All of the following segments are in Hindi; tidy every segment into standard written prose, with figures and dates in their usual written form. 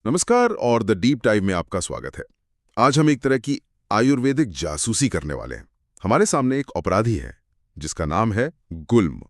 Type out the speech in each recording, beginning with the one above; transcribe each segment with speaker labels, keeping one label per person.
Speaker 1: नमस्कार और द डीप डाइव में आपका स्वागत है। आज हम एक तरह की आयुर्वेदिक जासूसी करने वाले हैं। हमारे सामने एक अपराधी है जिसका नाम है गुल्म।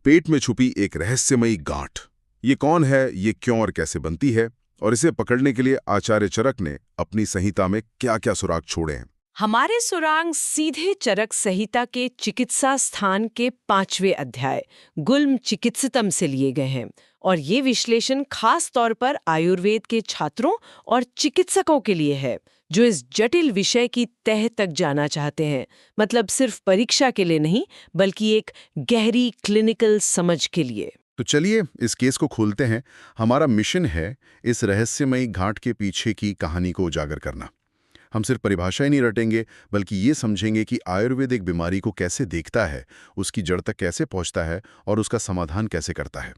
Speaker 1: पेट में छुपी एक रहस्यमयी गांठ। ये कौन है, ये क्यों और कैसे बनती है, और इसे पकड़ने के लिए आचार्य चरक ने अपनी संहिता में क्या-क्या सुराग छोड़े हैं।
Speaker 2: हमारे सुराग सीधे चरक संहिता के चिकित्सा स्थान के 5वें अध्याय गुल्म चिकित्सितम से लिए गए हैं, और ये विश्लेषण खास तौर पर आयुर्वेद के छात्रों और चिकित्सकों के लिए है जो इस जटिल विषय की तह तक जाना चाहते हैं। मतलब सिर्फ परीक्षा के लिए नहीं, बल्कि एक गहरी क्लिनिकल समझ के लिए।
Speaker 1: तो चलिए इस केस को खोलते हैं। हमारा मिशन है इस रहस्यमयी गांठ के पीछे की कहानी को उजागर करना। हम सिर्फ परिभाषाएं नहीं रटेंगे, बल्कि ये समझेंगे कि आयुर्वेद एक बीमारी को कैसे देखता है, उसकी जड़ तक कैसे पहुंचता है और उसका समाधान कैसे करता है।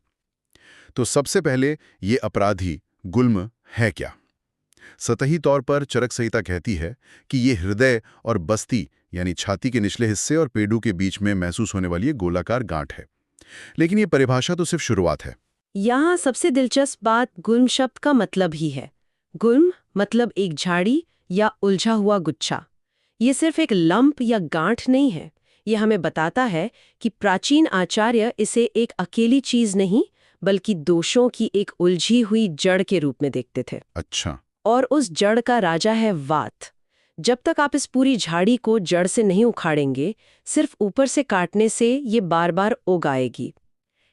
Speaker 1: तो सबसे पहले ये अपराधी गुल्म है क्या? सतही तौर पर चरक संहिता कहती है कि ये हृदय और बस्ती यानी छाती के निचले हिस्से और पेडू के बीच में महसूस होने वाली एक गोलाकार गांठ है। लेकिन ये परिभाषा तो सिर्फ शुरुआत है।
Speaker 2: यहाँ सबसे दिलचस्प बात गुल्म शब्द का मतलब ही है। गुल्म मतलब एक झाड़ी या उलझा हुआ गुच्छा। ये सिर्फ एक लंप या गांठ नहीं है। ये हमें बताता है कि प्राचीन आचार्य इसे एक अकेली चीज नहीं, बल्कि दोषों की एक उलझी हुई जड़ के रूप में देखते थे।
Speaker 1: अच्छा।
Speaker 2: और उस जड़ का राजा है वात। जब तक आप इस पूरी झाड़ी को जड़ से नहीं उखाड़ेंगे, सिर्फ ऊपर से काटने से ये बार बार उग आएगी।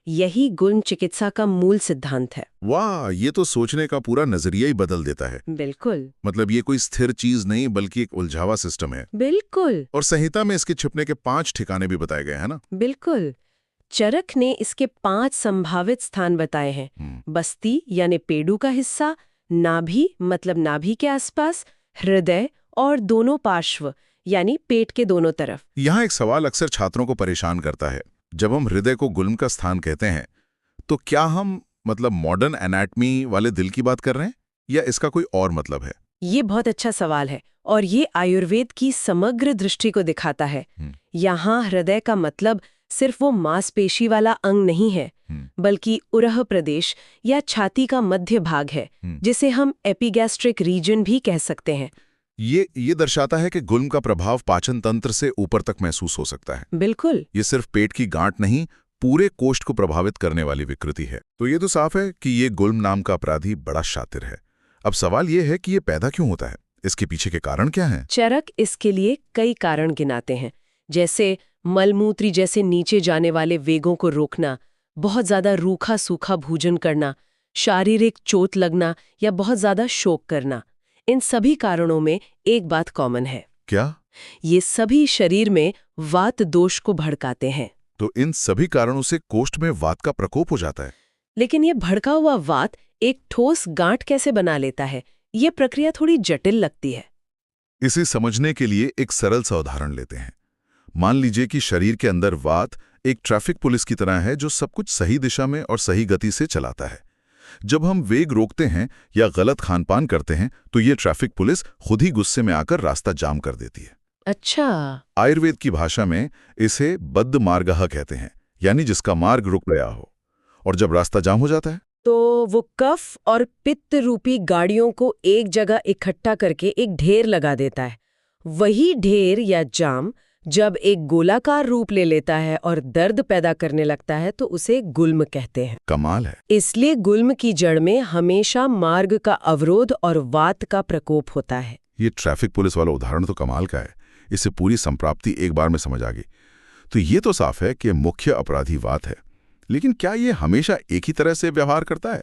Speaker 2: यही गुल्म चिकित्सा का मूल सिद्धांत है।
Speaker 1: वाह, ये तो सोचने का पूरा नजरिया ही बदल देता है।
Speaker 2: बिल्कुल
Speaker 1: मतलब ये कोई स्थिर चीज नहीं, बल्कि एक उलझावा सिस्टम है।
Speaker 2: बिल्कुल
Speaker 1: और संहिता में इसके छिपने के 5 ठिकाने भी बताए गए हैं ना।
Speaker 2: बिल्कुल। चरक ने इसके 5 संभावित स्थान बताए हैं। बस्ती यानी पेडू का हिस्सा, नाभि मतलब नाभि के आसपास, हृदय और दोनों पार्श्व यानी पेट के दोनों तरफ।
Speaker 1: यहाँ एक सवाल अक्सर छात्रों को परेशान करता है। जब हम हृदय को गुल्म का स्थान कहते हैं, तो क्या हम मॉडर्न एनाटमी वाले दिल की बात कर रहे हैं, या इसका कोई और मतलब है?
Speaker 2: ये बहुत अच्छा सवाल है, और ये आयुर्वेद की समग्र दृष्टि को दिखाता है। यहाँ हृदय का मतलब सिर्फ वो मांसपेशी वाला अंग नहीं है, बल्कि उरह प्रदेश या छाती का मध्य भाग है, जिसे हम एपिगैस्ट्रिक रीजन भी कह सकते हैं।
Speaker 1: ये दर्शाता है कि गुल्म का प्रभाव पाचन तंत्र से ऊपर तक महसूस हो सकता है।
Speaker 2: बिल्कुल।
Speaker 1: ये सिर्फ पेट की गांठ नहीं, पूरे कोष्ठ को प्रभावित करने वाली विकृति है। तो ये तो साफ है कि ये गुल्म नाम का अपराधी बड़ा शातिर है। अब सवाल ये है कि ये पैदा क्यों होता है, इसके पीछे के कारण क्या हैं?
Speaker 2: चरक इसके लिए कई कारण गिनाते हैं, जैसे मलमूत्र जैसे नीचे जाने वाले वेगों को रोकना, बहुत ज्यादा रूखा सूखा भोजन करना, शारीरिक चोट लगना या बहुत ज्यादा शोक करना। इन सभी कारणों में एक बात कॉमन है।
Speaker 1: क्या?
Speaker 2: ये सभी शरीर में वात दोष को भड़काते हैं।
Speaker 1: तो इन सभी कारणों से कोष्ठ में वात का प्रकोप हो जाता है।
Speaker 2: लेकिन ये भड़का हुआ वात एक ठोस गांठ कैसे बना लेता है, ये प्रक्रिया थोड़ी जटिल लगती है।
Speaker 1: इसे समझने के लिए एक सरल सा उदाहरण लेते हैं। मान लीजिए कि शरीर के अंदर वात एक ट्रैफिक पुलिस की तरह है जो सब कुछ सही दिशा में और सही गति से चलाता है। जब हम वेग रोकते हैं या गलत खानपान करते हैं, तो ये ट्रैफिक पुलिस खुद ही गुस्से में आकर रास्ता जाम कर देती है।
Speaker 2: अच्छा।
Speaker 1: आयुर्वेद की भाषा में इसे बद्ध मार्गः कहते हैं, यानी जिसका मार्ग रुक गया हो। और जब रास्ता जाम हो जाता है,
Speaker 2: तो वो कफ और पित्त रूपी गाड़ियों को एक जगह इकट्ठा करके एक ढेर लगा देता है। वही ढेर या जाम जब एक गोलाकार रूप ले लेता है और दर्द पैदा करने लगता है, तो उसे गुल्म कहते हैं।
Speaker 1: कमाल है।
Speaker 2: इसलिए गुल्म की जड़ में हमेशा मार्ग का अवरोध और वात का प्रकोप होता है।
Speaker 1: ये ट्रैफिक पुलिस वाला उदाहरण तो कमाल का है। इससे पूरी संप्राप्ति एक बार में समझ आ गई। तो ये तो साफ है कि मुख्य अपराधी वात है। लेकिन क्या ये हमेशा एक ही तरह से व्यवहार करता है,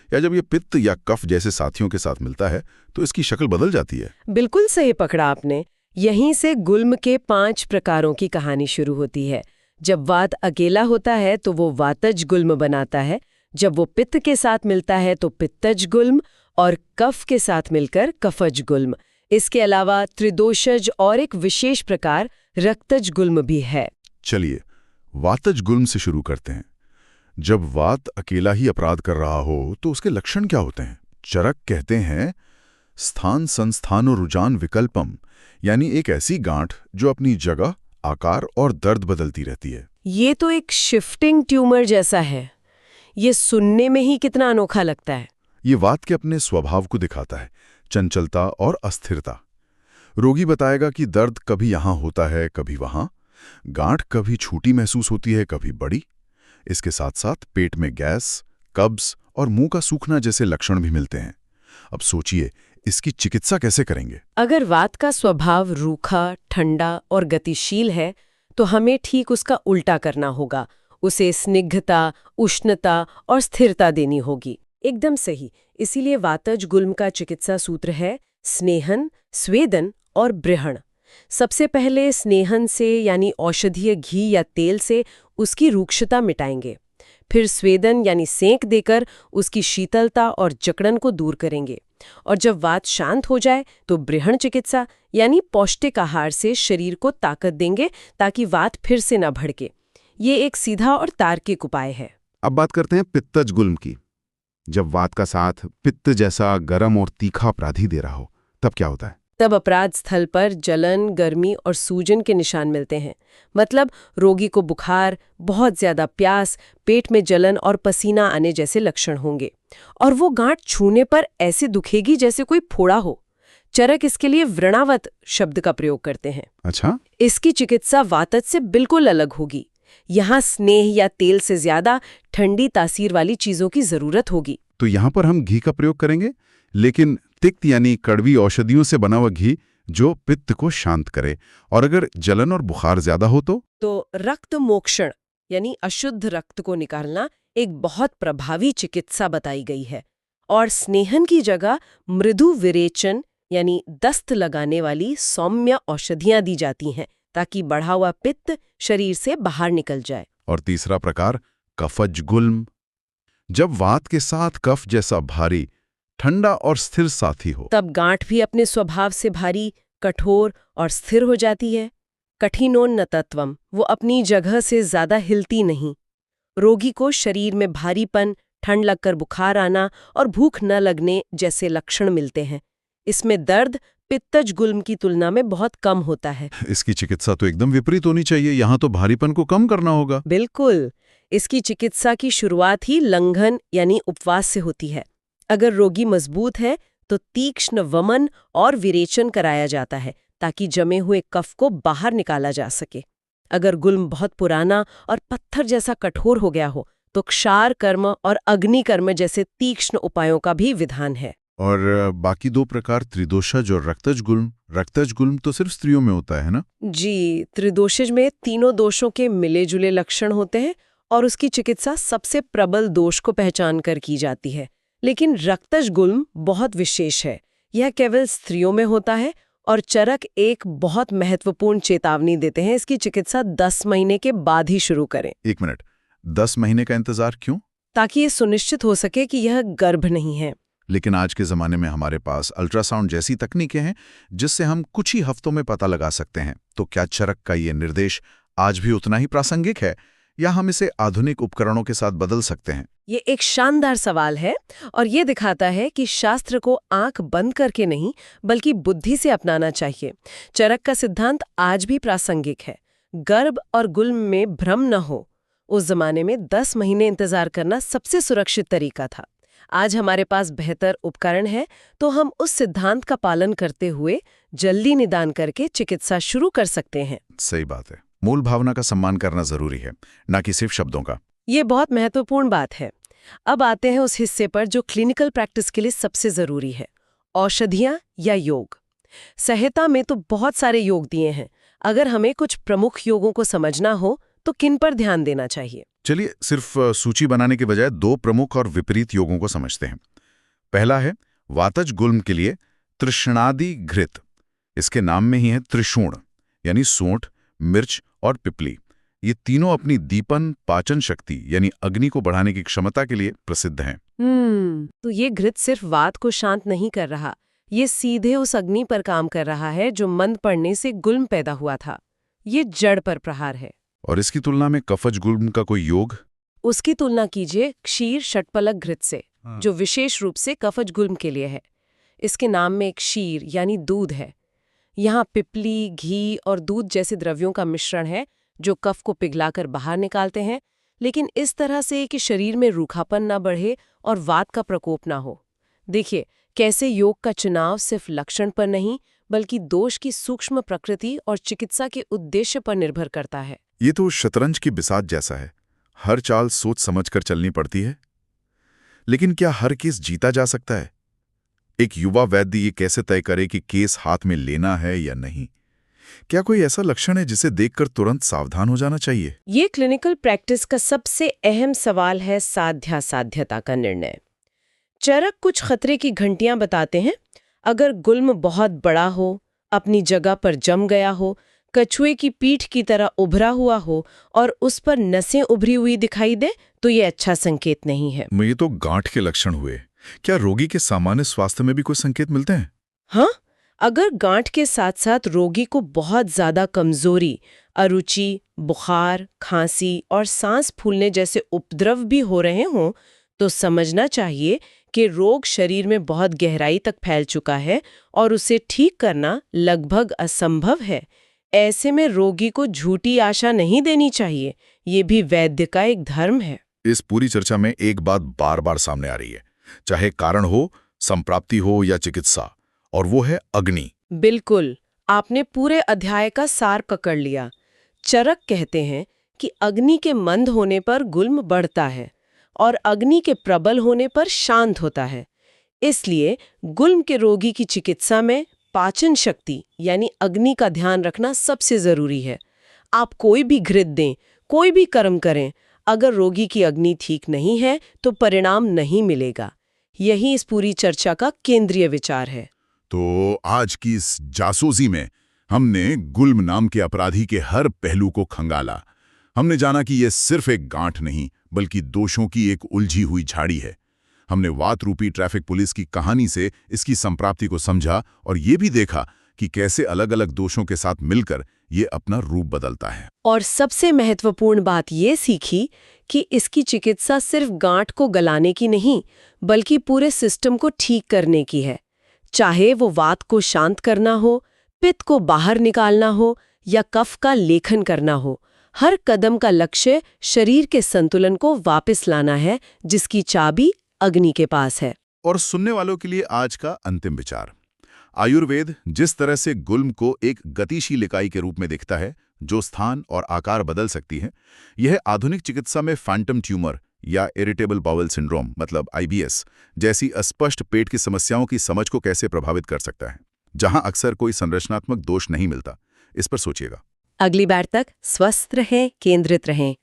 Speaker 1: या जब ये पित्त या कफ जैसे साथियों के साथ मिलता है तो इसकी शक्ल बदल जाती है?
Speaker 2: बिल्कुल सही पकड़ा आपने। यहीं से गुल्म के 5 प्रकारों की कहानी शुरू होती है। जब वात अकेला होता है तो वो वातज गुल्म बनाता है, जब वो पित्त के साथ मिलता है तो पित्तज गुल्म, और कफ के साथ मिलकर कफज गुल्म। इसके अलावा त्रिदोषज और एक विशेष प्रकार रक्तज गुल्म भी है।
Speaker 1: चलिए वातज गुल्म से शुरू करते हैं। जब वात अकेला ही अपराध कर रहा हो तो उसके लक्षण क्या होते हैं? चरक कहते हैं स्थान संस्थानो रुजान विकल्पम, यानी एक ऐसी गांठ जो अपनी जगह, आकार और दर्द बदलती रहती है।
Speaker 2: ये तो एक शिफ्टिंग ट्यूमर जैसा है। ये सुनने में ही कितना अनोखा लगता है।
Speaker 1: ये वात के अपने स्वभाव को दिखाता है, चंचलता और अस्थिरता। रोगी बताएगा कि दर्द कभी यहाँ होता है, कभी वहाँ। गांठ कभी छोटी महसूस होती है, कभी बड़ी। इसके साथ साथ पेट में गैस, कब्ज और मुंह का सूखना जैसे लक्षण भी मिलते हैं। अब सोचिए, इसकी चिकित्सा कैसे करेंगे?
Speaker 2: अगर वात का स्वभाव रूखा, ठंडा और गतिशील है, तो हमें ठीक उसका उल्टा करना होगा। उसे स्निग्धता, उष्णता और स्थिरता देनी होगी। एकदम सही। इसीलिए वातज गुल्म का चिकित्सा सूत्र है स्नेहन, स्वेदन और ब्रहण। सबसे पहले स्नेहन से यानी औषधीय घी या तेल से उसकी रूक्षता मिटाएंगे। फिर स्वेदन यानी सेंक देकर उसकी शीतलता और जकड़न को दूर करेंगे। और जब वात शांत हो जाए तो ब्रहण चिकित्सा यानी पौष्टिक आहार से शरीर को ताकत देंगे ताकि वात फिर से न भड़के। ये एक सीधा और तार्किक उपाय है।
Speaker 3: अब बात करते हैं पित्तज गुल्म की। जब वात का साथ पित्त जैसा गर्म और तीखा अपराधी दे रहा हो, तब क्या होता है?
Speaker 2: तब अपराध स्थल पर जलन, गर्मी और सूजन के निशान मिलते हैं। मतलब रोगी को बुखार, बहुत ज्यादा प्यास, पेट में जलन और पसीना आने जैसे लक्षण होंगे। और वो गांठ छूने पर ऐसे दुखेगी जैसे कोई फोड़ा हो। चरक इसके लिए व्रणावत शब्द का प्रयोग करते हैं।
Speaker 3: अच्छा,
Speaker 2: इसकी चिकित्सा वातज से बिल्कुल अलग होगी। यहाँ स्नेह या तेल से ज्यादा ठंडी तासीर वाली चीजों की जरूरत होगी।
Speaker 3: तो यहाँ पर हम घी का प्रयोग करेंगे, लेकिन तिक्त यानी कड़वी औषधियों से बना हुआ घी जो पित्त को शांत करे। और अगर जलन और बुखार ज्यादा हो
Speaker 2: तो रक्त मोक्षण यानी अशुद्ध रक्त को निकालना एक बहुत प्रभावी चिकित्सा बताई गई है। और स्नेहन की जगह मृदु विरेचन यानी दस्त लगाने वाली सौम्य औषधियां दी जाती हैं ताकि बढ़ा हुआ पित्त शरीर से बाहर निकल जाए।
Speaker 3: और तीसरा प्रकार कफज गुल्म, जब वात के साथ कफ जैसा भारी, ठंडा और स्थिर साथी हो।
Speaker 2: तब गांठ भी अपने स्वभाव से भारी, कठोर और स्थिर हो जाती है। कठिनोन्न तत्वम, वो अपनी जगह से ज्यादा हिलती नहीं। रोगी को शरीर में भारीपन, ठंड लगकर बुखार आना और भूख न लगने जैसे लक्षण मिलते हैं। इसमें दर्द पित्तज गुल्म की तुलना में बहुत कम होता है।
Speaker 3: इसकी चिकित्सा तो एकदम विपरीत होनी चाहिए। यहाँ तो भारीपन को कम करना होगा।
Speaker 2: बिल्कुल। इसकी चिकित्सा की शुरुआत ही लंघन यानी उपवास से होती है। अगर रोगी मजबूत है तो तीक्ष्ण वमन और विरेचन कराया जाता है ताकि जमे हुए कफ को बाहर निकाला जा सके। अगर गुल्म बहुत पुराना और पत्थर जैसा कठोर हो गया हो तो क्षार कर्म और अग्नि कर्म जैसे तीक्ष्ण उपायों का भी विधान है।
Speaker 3: और बाकी दो प्रकार त्रिदोषज और रक्तज गुल्म। रक्तज गुल्म तो सिर्फ स्त्रियों में होता है ना?
Speaker 2: जी, त्रिदोषज में तीनों दोषों के मिले जुले लक्षण होते हैं और उसकी चिकित्सा सबसे प्रबल दोष को पहचान कर की जाती है। लेकिन रक्तज गुल्म बहुत विशेष है। यह केवल स्त्रियों में होता है और चरक एक बहुत महत्वपूर्ण चेतावनी देते हैं, इसकी चिकित्सा 10 महीने के बाद ही शुरू करें।
Speaker 3: 1 मिनट, 10 महीने का इंतजार क्यों?
Speaker 2: ताकि ये सुनिश्चित हो सके कि यह गर्भ नहीं है।
Speaker 3: लेकिन आज के ज़माने में हमारे पास अल्ट्रासाउंड जैसी तकनीकें हैं जिससे हम कुछ ही हफ्तों में पता लगा सकते हैं। तो क्या चरक का ये निर्देश आज भी उतना ही प्रासंगिक है या हम इसे आधुनिक उपकरणों के साथ बदल सकते हैं?
Speaker 2: ये एक शानदार सवाल है और ये दिखाता है कि शास्त्र को आंख बंद करके नहीं बल्कि बुद्धि से अपनाना चाहिए। चरक का सिद्धांत आज भी प्रासंगिक है। गर्भ और गुल्म में भ्रम न हो। उस जमाने में 10 महीने इंतजार करना सबसे सुरक्षित तरीका था। आज हमारे पास बेहतर उपकरण है तो हम उस सिद्धांत का पालन करते हुए जल्दी निदान करके चिकित्सा शुरू कर सकते हैं।
Speaker 3: सही बात है। मूल भावना का सम्मान करना जरूरी है, ना कि सिर्फ शब्दों का।
Speaker 2: ये बहुत महत्वपूर्ण बात है। अब आते हैं उस हिस्से पर जो क्लिनिकल प्रैक्टिस के लिए सबसे जरूरी है, औषधियां या योग। संहिता में तो बहुत सारे योग दिए हैं। अगर हमें कुछ प्रमुख योगों को समझना हो तो किन पर ध्यान देना चाहिए?
Speaker 3: चलिए सिर्फ सूची बनाने के बजाय 2 प्रमुख और विपरीत योगों को समझते हैं। पहला है वातज गुल्म के लिए तृष्णादि घृत। इसके नाम में ही है त्रिशूण, यानी सूंठ, मिर्च और पिपली। ये तीनों अपनी दीपन, पाचन शक्ति यानी अग्नि को बढ़ाने की क्षमता के लिए प्रसिद्ध हैं।
Speaker 2: तो ये घृत सिर्फ वात को शांत नहीं कर रहा, ये सीधे उस अग्नि पर काम कर रहा है जो मंद पड़ने से गुल्म पैदा हुआ था। ये जड़ पर प्रहार है।
Speaker 3: और इसकी तुलना में कफज गुल्म का कोई योग?
Speaker 2: उसकी तुलना कीजिए क्षीर षटपलक घृत से, जो विशेष रूप से कफज गुल्म के लिए है। इसके नाम में एक क्षीर यानी दूध है। यहाँ पिपली, घी और दूध जैसे द्रव्यों का मिश्रण है जो कफ को पिघलाकर बाहर निकालते हैं, लेकिन इस तरह से कि शरीर में रूखापन न बढ़े और वात का प्रकोप न हो। देखिए, कैसे योग का चुनाव सिर्फ लक्षण पर नहीं बल्कि दोष की सूक्ष्म प्रकृति और चिकित्सा के उद्देश्य पर निर्भर करता है।
Speaker 3: ये तो शतरंज की बिसात जैसा है, हर चाल सोच समझकर चलनी पड़ती है। लेकिन क्या हर केस जीता जा सकता है? एक युवा वैद्य ये कैसे तय करे कि केस हाथ में लेना है या नहीं? क्या कोई ऐसा लक्षण है जिसे देखकर तुरंत सावधान हो जाना चाहिए?
Speaker 2: ये क्लिनिकल प्रैक्टिस का सबसे अहम सवाल है साध्यासाध्यता का निर्णय। चरक कुछ खतरे की घंटियां बताते हैं। अगर गुल्म बहुत बड़ा हो, अपनी जगह पर जम गया हो, कछुए की पीठ की तरह उभरा हुआ हो और उस पर नसें उभरी हुई दिखाई दे, तो ये अच्छा संकेत नहीं है।
Speaker 3: ये तो गांठ के लक्षण हुए। क्या रोगी के सामान्य स्वास्थ्य में भी कोई संकेत मिलते हैं?
Speaker 2: हाँ, अगर गांठ के साथ साथ रोगी को बहुत ज्यादा कमजोरी, अरुचि, बुखार, खांसी और सांस फूलने जैसे उपद्रव भी हो रहे हों, तो समझना चाहिए कि रोग शरीर में बहुत गहराई तक फैल चुका है और उसे ठीक करना लगभग असंभव है। ऐसे में रोगी को झूठी आशा नहीं देनी चाहिए। ये भी वैद्य का एक धर्म है।
Speaker 3: इस पूरी चर्चा में एक बात बार बार सामने आ रही है, चाहे कारण हो, संप्राप्ति हो या चिकित्सा, और वो है अग्नि।
Speaker 2: बिल्कुल, आपने पूरे अध्याय का सार पकड़ लिया। चरक कहते हैं कि अग्नि के मंद होने पर गुल्म बढ़ता है और अग्नि के प्रबल होने पर शांत होता है। इसलिए गुल्म के रोगी की चिकित्सा में पाचन शक्ति यानी अग्नि का ध्यान रखना सबसे जरूरी है। आप कोई भी घृत दें, कोई भी कर्म करें, अगर रोगी की अग्नि ठीक नहीं है तो परिणाम नहीं मिलेगा। यही इस पूरी चर्चा का केंद्रीय विचार है।
Speaker 3: तो आज की इस जासूसी में हमने गुल्म नाम के अपराधी के हर पहलू को खंगाला। हमने जाना कि यह सिर्फ एक गांठ नहीं बल्कि दोषों की एक उलझी हुई झाड़ी है। हमने वात रूपी ट्रैफिक पुलिस की कहानी से इसकी संप्राप्ति को समझा और ये भी देखा कि कैसे अलग अलग दोषों के साथ मिलकर ये अपना रूप बदलता है।
Speaker 2: और सबसे महत्वपूर्ण बात ये सीखी कि इसकी चिकित्सा सिर्फ गांठ को गलाने की नहीं बल्कि पूरे सिस्टम को ठीक करने की है। चाहे वो वात को शांत करना हो, पित्त को बाहर निकालना हो या कफ का लेखन करना हो, हर कदम का लक्ष्य शरीर के संतुलन को वापस लाना है, जिसकी चाबी अग्नि के पास है।
Speaker 3: और सुनने वालों के लिए आज का अंतिम विचार। आयुर्वेद जिस तरह से गुल्म को एक गतिशील इकाई के रूप में दिखता है जो स्थान और आकार बदल सकती है, यह आधुनिक चिकित्सा में फैंटम ट्यूमर या इरिटेबल बाउल सिंड्रोम मतलब IBS जैसी अस्पष्ट पेट की समस्याओं की समझ को कैसे प्रभावित कर सकता है, जहां अक्सर कोई संरचनात्मक दोष नहीं मिलता। इस पर सोचिएगा।
Speaker 2: अगली बार तक स्वस्थ रहें, केंद्रित रहें